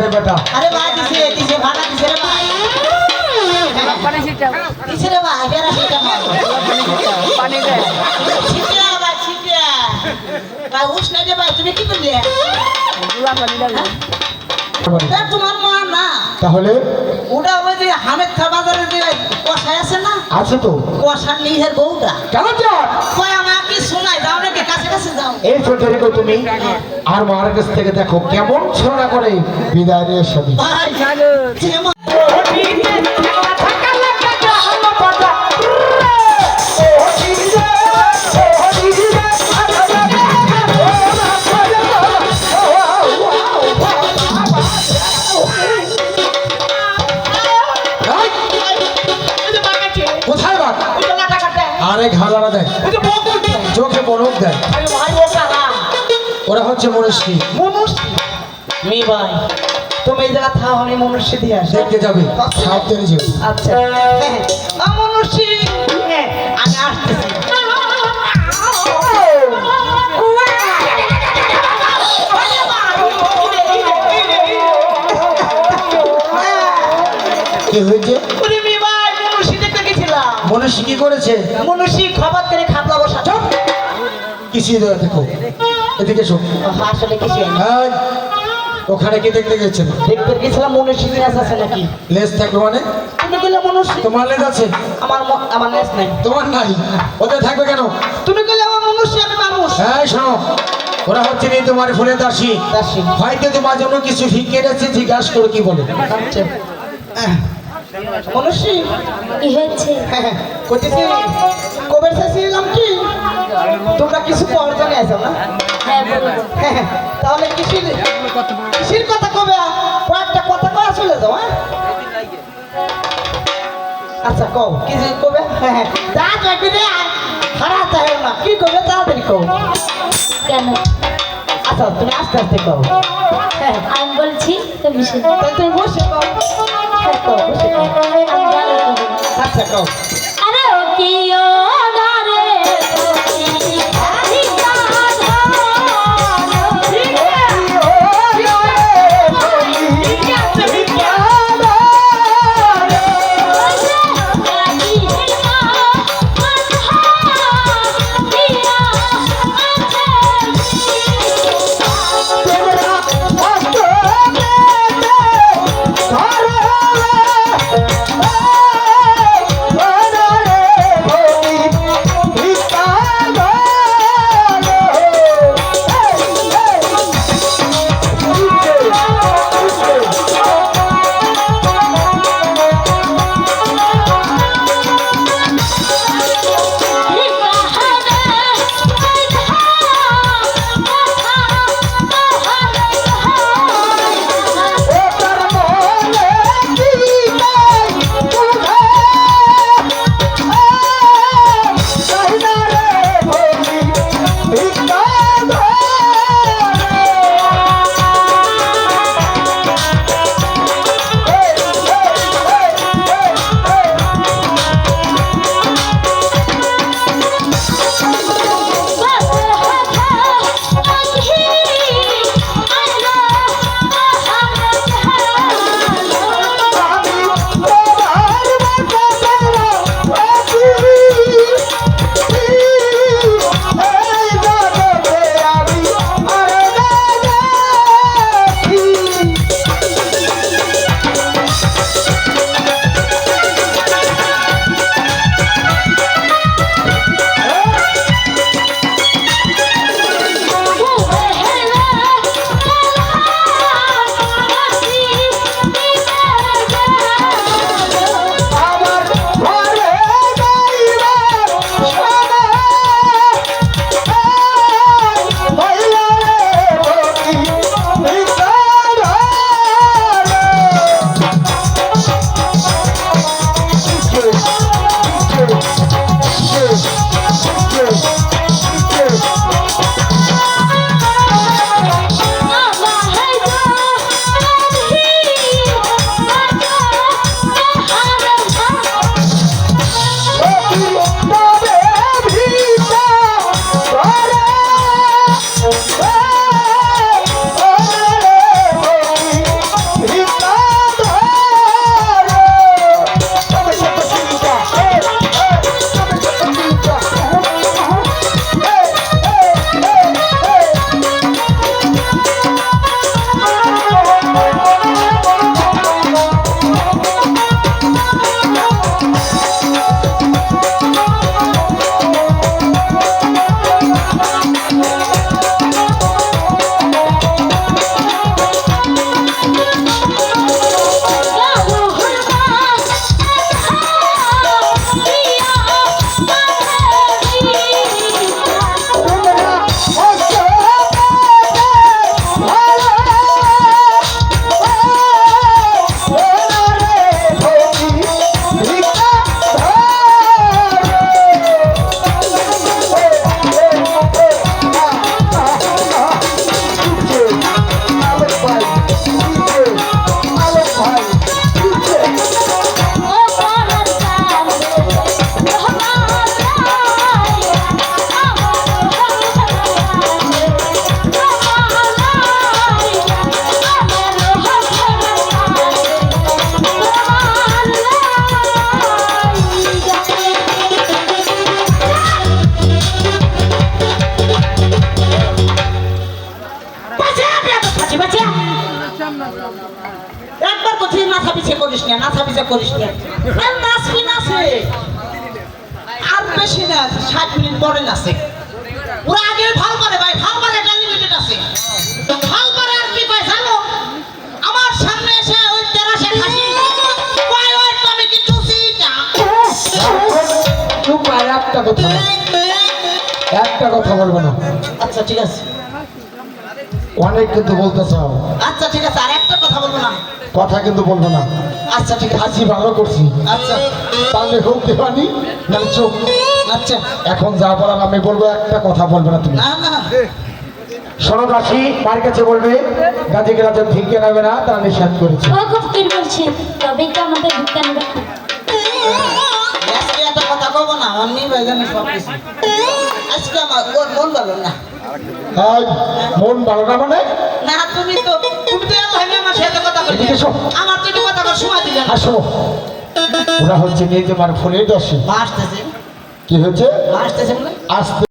রে বেটা? আরে ভাই দিছে ভাড়া দিছে রে ভাই। দিছে রে ভাই বেরা দিছে পানি দে ছিটিয়া ভাই ছিটিয়া ভাই উষ্ণ দে ভাই তুমি কি করলে? গুলা পানি দে এ তোমার মা না তাহলে ওটা ওই যে হামেদ খা বাজারে যে কষাই আছে না আছে তো। কষার নিজের বউটা কেন যাও? কই আমাকে শোনাই দাও নাকি কাছে কাছে যাও। এই ছোটরি কো তুমি আর মার কাছ থেকে দেখো কেমন ছড়া করে বিদায় নিয়ে এসবি। ভাই জানো যেমন কোথায় বাদ? আরে ঘাড়া দেয়, চোখে বরফ দেয়। ওরা হচ্ছে মনীষী। মি ভাই তুমি এই জায়গা থাও আমি মনুষ্য দিয়ে আসি। দেখতে যাবে, সাবধানে যেও। আচ্ছা মনুষ্য আমি আসতেছি। কি হয়েছে? মনীষী কি করেছে? মনুষ্য খবর করে খাপলা বসা। কিছুই দেওয়া দেখো, এদিকে এসো। আসলে কিছু এই, ওখানে কি দেখতে গেছেন? দেখতে গেছিলাম মনুষ্য আছে নাকি? লেজ থাকবে মানে? তুমি বললে মনুষ্য তোমার লেজ আছে? আমার লেজ নাই। তোমার নাই, ওদের থাকবে কেন? তুমি বললে আমার মনুষ্য আমি মানুষ। এই শোনো, ওরা হচ্ছে নি তোমার ফুলের দাসী। দাসী। হয়তো তোমার জন্য কিছু ঠিক কেটেছে, জিজ্ঞাসা করে কি বলে। মনুষ্য কি হয়েছে? কইতেছি কবে চাইছিলাম কি তোমরা কিছু পাওয়ার জন্য আছো না? হ্যাঁ বলবো। তাহলে কিসির কথা কবে? কয়েকটা কথা কয়ে চলে যাও। হ্যাঁ আচ্ছা কও কি যে কবে? যা যাবি রে খারাপ চাই না কি কবে তাড়াতাড়ি কও। কেন? আচ্ছা তুমি আস্তে আস্তে কও। আমি বলছি তুমি শুনো। তুমি বসে কও। হ্যাঁ, কও, বসে কও। আমি ভালো করে। আচ্ছা কও। আরে ও কি ও গারে ও কি আরিকা ও একবার কোথায় নাচা পিছে করিস না, নাচা পিছে করিস না। আর নাচবি নাচে, আর বেশি না, 60 মিনিট পরে নাচে। ওরা আগে ভাল করে ভাই, ভাল করে, এটা লিমিটেড আছে। ভাল করে আর কি কয় জানো? আমার সামনে এসে ওই তেরাশে খাসি কয় ওই তুমি কি চুষি না? চুপ আর একটা কথা না, একটা কথা বলবো না। আচ্ছা ঠিক আছে, অনেক কিন্তু বলতে চাও, আচ্ছা ঠিক আছে, আর একটা কথা বলবো না। কথা কিন্তু বলবো না। আচ্ছা ঠিক আছে, হাসি ভালো করছি, আচ্ছা তাহলে হোক দেওয়ানি না চোখ। আচ্ছা, এখন যা বলার আমি বলবো, একটা কথা বলবে না তুমি। না না শোনো দাসী, মার কাছে বলবে গাজীকে রাজা ভিক্ষে নেবে না, তারা নিষেধ করেছে। ও ফকির বলছে তবে কি আমাদের ভিক্ষা নেবে? আজকে এত কথা কব না, আমি জানি সব কিছু। আজকে আমার ওর মন ভালো না। এই, মন ভালো না মানে? না তুমি তো এমন আমার সাথে কথা বলছো, এদিকে এসো। আমার তো একটু কথা বলার সময় দিলে না। আসো, ওরা হচ্ছে নিয়ে যে মার ফোনের দর্শী। আসতেছে, কি হচ্ছে? আসতেছে বলে আসতে